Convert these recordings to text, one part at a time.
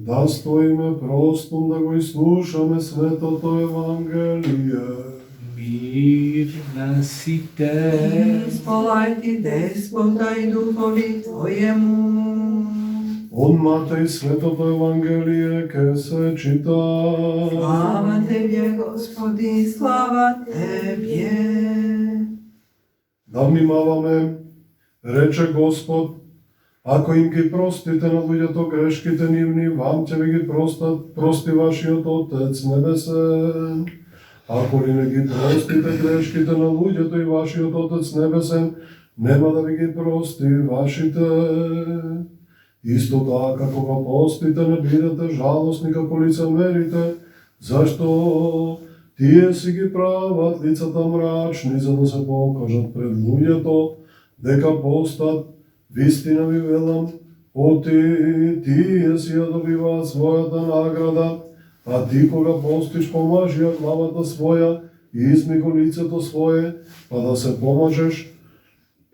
da stojíme prostom, da go i slušame svetoto Evangelije. Mir si te. Spolajte despota i duhovi tvojemu. Od Matej svetoto Evangelije ke se čita. Slava Tebje, Gospodi, slava Tebje. Da vnímavame, reče Gospod, ako im ги простите на луѓето грешките нивни, вам ќе ви ги прости вашиот Отец небесен. Ако ли не ги простите грешките на луѓето и вашиот Отец небесен, нема да ви ги прости вашите. Исто така, кога постите, не бидете жалосни како лицемерите, зашто тие си ги прават лицата мрачни, за да се покажат пред луѓето дека постат. Вистина ви велам, тие си ја добиваат својата награда, а ти кога постиш, помажи ја главата своја и изми го лицето свое, па да се помажеш,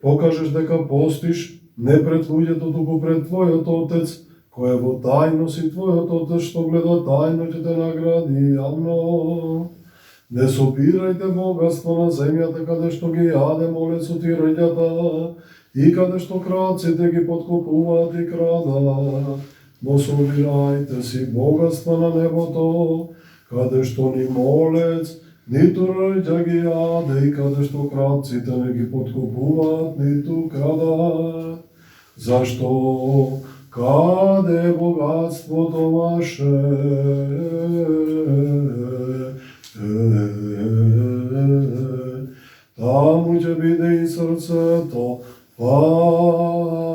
покажеш дека постиш не пред луѓето, туку пред твојот Отец, кој е во тајно си твојот Отец, што гледа тајно ќе те награди јавно. Не собирајте богатство на земјата, каде што ги јаде молецот и рѓата, и каде што крадците ги подкупуваат и крадат, но собирајте си богатства на небото, каде што ни молец, ниту рѓа ги јаде, и каде што крадците не ги подкупуваат, ниту крадат. Зашто каде е богатството ваше, таму ќе биде и срцето ваше.